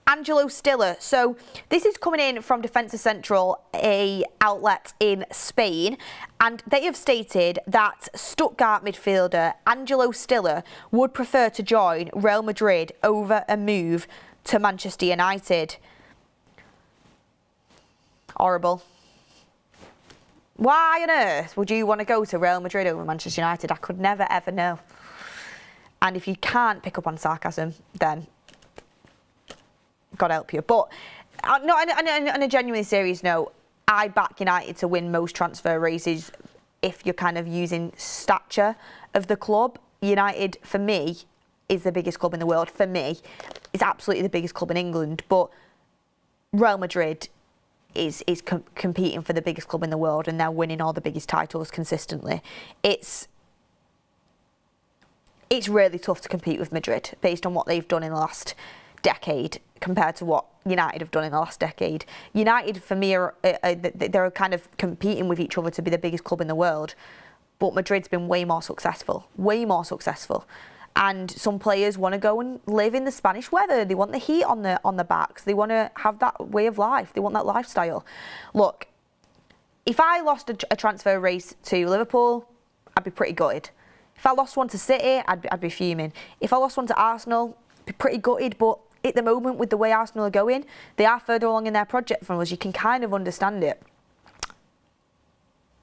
Angelo Stiller. So this is coming in from Defensa Central, a outlet in Spain, and they have stated that Stuttgart midfielder Angelo Stiller would prefer to join Real Madrid over a move to Manchester United. Horrible. Why on earth would you want to go to Real Madrid over Manchester United? I could never ever know. And if you can't pick up on sarcasm, then God help you. But on a genuinely serious note, I back United to win most transfer races if you're kind of using stature of the club. United, for me, is the biggest club in the world. For me, it's absolutely the biggest club in England. But Real Madrid is competing for the biggest club in the world, and they're winning all the biggest titles consistently. It's really tough to compete with Madrid based on what they've done in the last decade compared to what United have done in the last decade. United, for me, they're kind of competing with each other to be the biggest club in the world, but Madrid's been way more successful. And some players want to go and live in the Spanish weather. They want the heat on the backs. They want to have that way of life. They want that lifestyle. Look, if I lost a transfer race to Liverpool, I'd be pretty gutted. If I lost one to City, I'd be fuming. If I lost one to Arsenal, I'd be pretty gutted. But at the moment, with the way Arsenal are going, they are further along in their project from us. You can kind of understand it.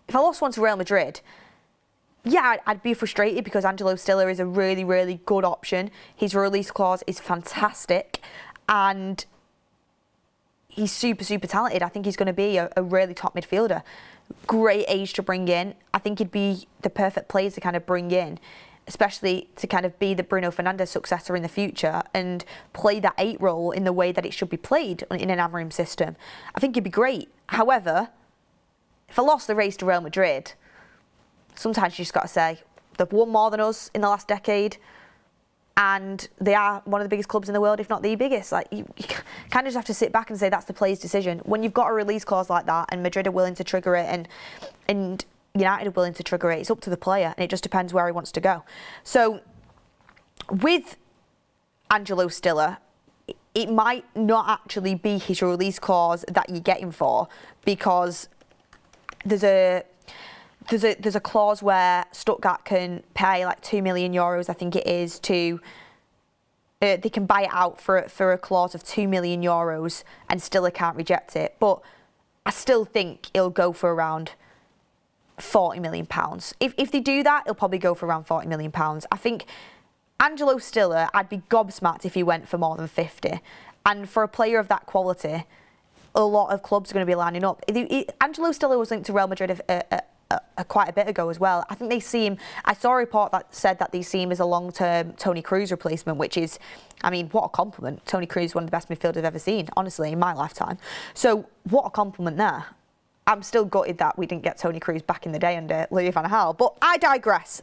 If I lost one to Real Madrid, yeah, I'd be frustrated because Angelo Stiller is a really, really good option. His release clause is fantastic and he's super, super talented. I think he's going to be a really top midfielder. Great age to bring in. I think he'd be the perfect player to kind of bring in, especially to kind of be the Bruno Fernandes successor in the future and play that 8 role in the way that it should be played in an Amorim system. I think he'd be great. However, if I lost the race to Real Madrid, sometimes you just got to say, they've won more than us in the last decade and they are one of the biggest clubs in the world, if not the biggest. Like you kind of just have to sit back and say that's the player's decision. When you've got a release clause like that and Madrid are willing to trigger it and United are willing to trigger it, it's up to the player and it just depends where he wants to go. So with Angelo Stiller, it might not actually be his release clause that you get him for, because there's a clause where Stuttgart can pay like €2 million, I think it is, to they can buy it out for a clause of €2 million and Stiller can't reject it. But I still think it'll go for around £40 million. If they do that, it'll probably go for around £40 million. I think Angelo Stiller, I'd be gobsmacked if he went for more than 50. And for a player of that quality, a lot of clubs are going to be lining up. Angelo Stiller was linked to Real Madrid quite a bit ago as well. I think they see him, I saw a report that said that they see him as a long-term Tony Cruz replacement, which is, I mean, what a compliment. Tony Cruz is one of the best midfielders I've ever seen, honestly, in my lifetime. So what a compliment there. I'm still gutted that we didn't get Tony Cruz back in the day under Louis van Gaal, but I digress.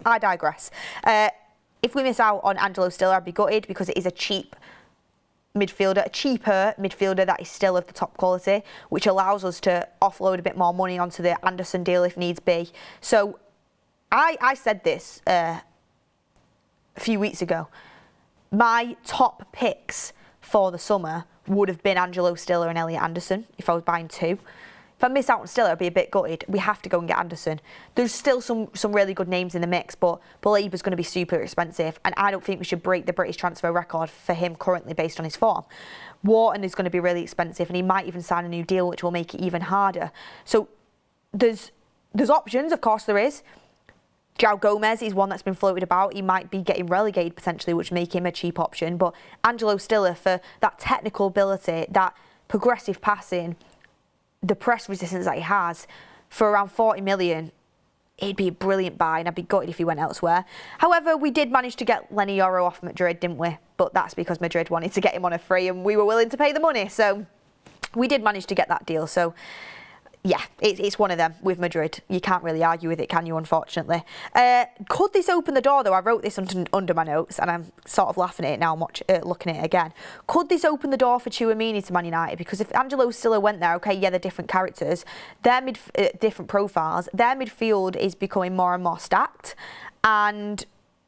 If we miss out on Angelo Stiller, I'd be gutted because it is a cheaper midfielder that is still of the top quality, which allows us to offload a bit more money onto the Anderson deal if needs be. So I said this a few weeks ago. My top picks for the summer would have been Angelo Stiller and Elliot Anderson if I was buying 2. If I miss out on Stiller, I'd be a bit gutted. We have to go and get Anderson. There's still some really good names in the mix, but Balaba's going to be super expensive, and I don't think we should break the British transfer record for him currently based on his form. Wharton is going to be really expensive, and he might even sign a new deal, which will make it even harder. So there's options, of course there is. João Gomez is one that's been floated about. He might be getting relegated potentially, which make him a cheap option. But Angelo Stiller, for that technical ability, that progressive passing, the press resistance that he has, for around 40 million, he'd be a brilliant buy, and I'd be gutted if he went elsewhere. However, we did manage to get Lenny Yoro off Madrid, didn't we? But that's because Madrid wanted to get him on a free, and we were willing to pay the money. So we did manage to get that deal. So yeah, it's one of them with Madrid. You can't really argue with it, can you, unfortunately? Could this open the door, though? I wrote this under my notes, and I'm sort of laughing at it now. I'm looking at it again. Could this open the door for Tchouameni to Man United? Because if Angelo Stiller went there, okay, yeah, they're different characters. They're different profiles. Their midfield is becoming more and more stacked. And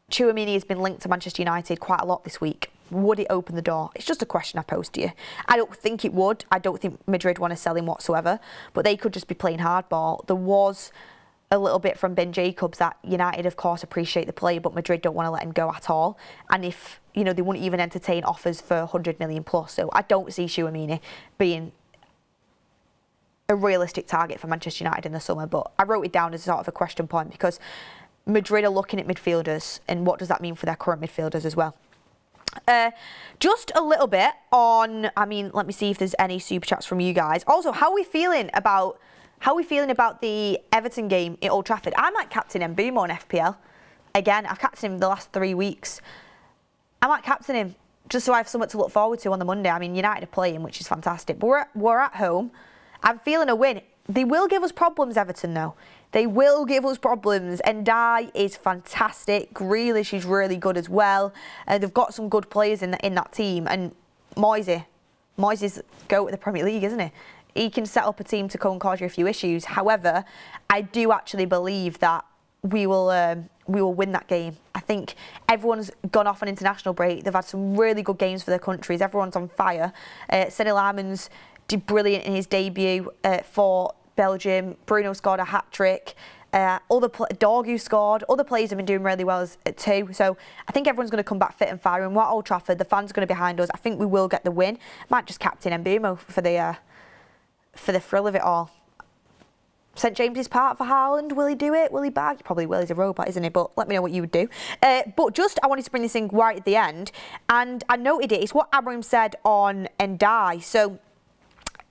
Tchouameni has been linked to Manchester United quite a lot this week. Would it open the door? It's just a question I pose to you. I don't think it would. I don't think Madrid want to sell him whatsoever, but they could just be playing hardball. There was a little bit from Ben Jacobs that United, of course, appreciate the play, but Madrid don't want to let him go at all. And if, you know, they wouldn't even entertain offers for 100 million plus. So I don't see Tchouameni being a realistic target for Manchester United in the summer, but I wrote it down as sort of a question point because Madrid are looking at midfielders, and what does that mean for their current midfielders as well? Just a little bit on, I mean, let me see if there's any super chats from you guys. Also, how are we feeling about the Everton game at Old Trafford? I might captain Mbeumo on FPL. Again, I've captained him the last 3 weeks. I might captain him just so I have something to look forward to on the Monday. I mean, United are playing, which is fantastic. But we're at home. I'm feeling a win. They will give us problems, Everton, though. They will give us problems. Ndiaye is fantastic. Grealish is really good as well. They've got some good players in that team. And Moyes is go to the Premier League, isn't he? He can set up a team to go and cause you a few issues. However, I do actually believe that we will win that game. I think everyone's gone off on international break. They've had some really good games for their countries. Everyone's on fire. Senil Armans did brilliant in his debut for Belgium. Bruno scored a hat-trick. Dorgu scored. Other players have been doing really well too. So I think everyone's going to come back fit and firing. We're at Old Trafford. The fans are going to be behind us. I think we will get the win. Might just captain Mbeumo for the thrill of it all. St James's Park for Haaland. Will he do it? Will he bag? He probably will. He's a robot, isn't he? But let me know what you would do. But just, I wanted to bring this in right at the end. And I noted it. It's what Amorim said on Ndiaye. So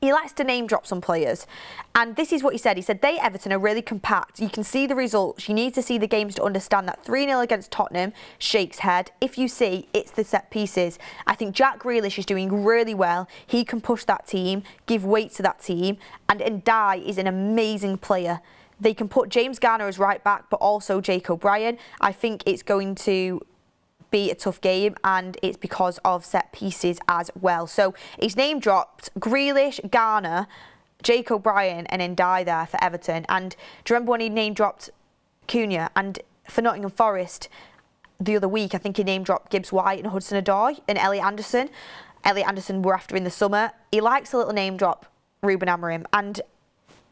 he likes to name drop some players. And this is what he said. He said, they, Everton, are really compact. You can see the results. You need to see the games to understand that 3-0 against Tottenham shakes head. If you see, it's the set pieces. I think Jack Grealish is doing really well. He can push that team, give weight to that team. And Ndiaye is an amazing player. They can put James Garner as right back, but also Jake O'Brien. I think it's going to be a tough game, and it's because of set pieces as well. So he's name dropped Grealish, Garner, Jake O'Brien and Ndiaye there for Everton. And do you remember when he name dropped Cunha? And for Nottingham Forest the other week, I think he name dropped Gibbs White and Hudson-Odoi and Elliot Anderson. Elliot Anderson we're after in the summer. He likes a little name drop Ruben Amorim, and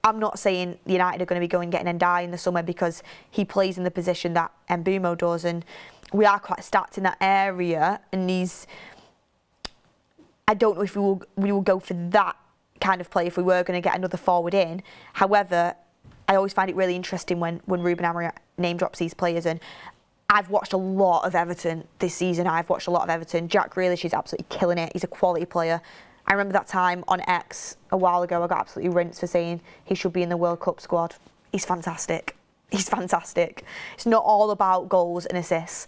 I'm not saying United are going to be going getting Ndiaye in the summer because he plays in the position that Mbeumo does, and we are quite stacked in that area, and I don't know if we will go for that kind of play if we were going to get another forward in. However, I always find it really interesting when Ruben Amorim name drops these players, and I've watched a lot of Everton this season. Jack Grealish is absolutely killing it. He's a quality player. I remember that time on X a while ago, I got absolutely rinsed for saying he should be in the World Cup squad. He's fantastic. He's fantastic. It's not all about goals and assists.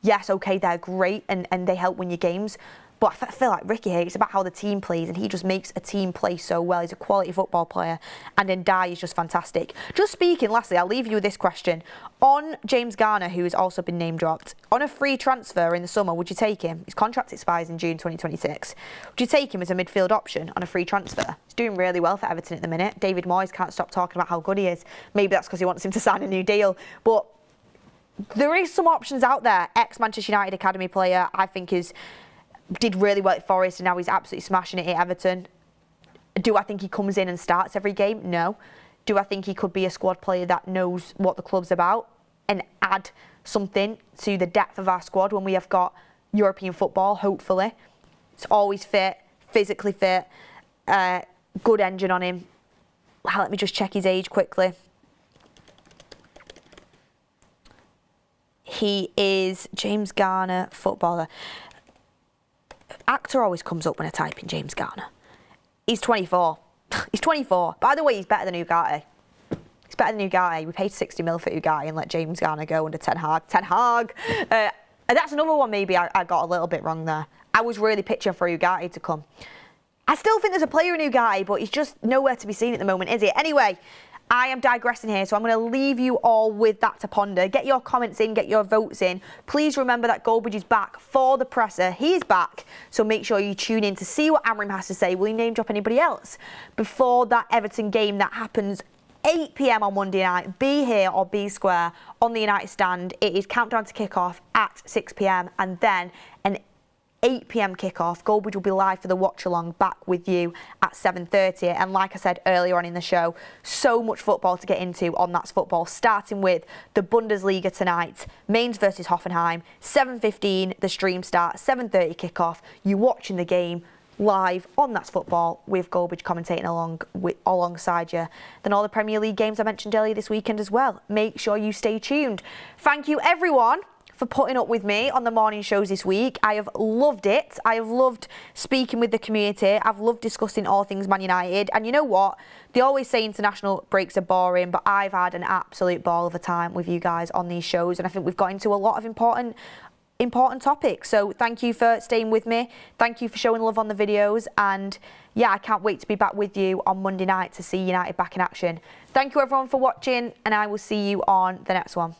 Yes, okay, they're great and they help win your games. But I feel like Ricky here, it's about how the team plays, and he just makes a team play so well. He's a quality football player, and Ndiaye is just fantastic. Just speaking, lastly, I'll leave you with this question. On James Garner, who has also been name dropped, on a free transfer in the summer, would you take him? His contract expires in June 2026. Would you take him as a midfield option on a free transfer? He's doing really well for Everton at the minute. David Moyes can't stop talking about how good he is. Maybe that's because he wants him to sign a new deal. But there is some options out there. Ex-Manchester United Academy player, I think did really well at Forest, and now he's absolutely smashing it at Everton. Do I think he comes in and starts every game? No. Do I think he could be a squad player that knows what the club's about and add something to the depth of our squad when we have got European football, hopefully? It's always fit, physically fit, good engine on him. Let me just check his age quickly. He is James Garner, footballer. Actor always comes up when I type in James Garner. He's 24. He's 24. By the way, he's better than Ugarte. He's better than Ugai. We paid 60 mil for Ugai and let James Garner go under Ten Hag. Ten Hag! That's another one maybe I got a little bit wrong there. I was really pitching for Ugai to come. I still think there's a player in Ugai, but he's just nowhere to be seen at the moment, is he? Anyway, I am digressing here, so I'm going to leave you all with that to ponder. Get your comments in, get your votes in. Please remember that Goldbridge is back for the presser. He's back, so make sure you tune in to see what Amorim has to say. Will he name drop anybody else before that Everton game that happens 8 p.m. on Monday night? Be here or be square on the United stand. It is countdown to kick-off at 6 p.m. and then an 8 p.m. kickoff. Goldbridge will be live for the watch along, back with you at 7:30. And like I said earlier on in the show, so much football to get into on That's Football, starting with the Bundesliga tonight. Mainz versus Hoffenheim, 7:15 the stream starts, 7:30 kickoff. You watching the game live on That's Football with Goldbridge commentating alongside you. Then all the Premier League games I mentioned earlier this weekend as well. Make sure you stay tuned. Thank you everyone for putting up with me on the morning shows this week. I have loved it. I have loved speaking with the community. I've loved discussing all things Man United. And you know what? They always say international breaks are boring, but I've had an absolute ball of a time with you guys on these shows. And I think we've got into a lot of important topics. So thank you for staying with me. Thank you for showing love on the videos. And yeah, I can't wait to be back with you on Monday night to see United back in action. Thank you everyone for watching, and I will see you on the next one.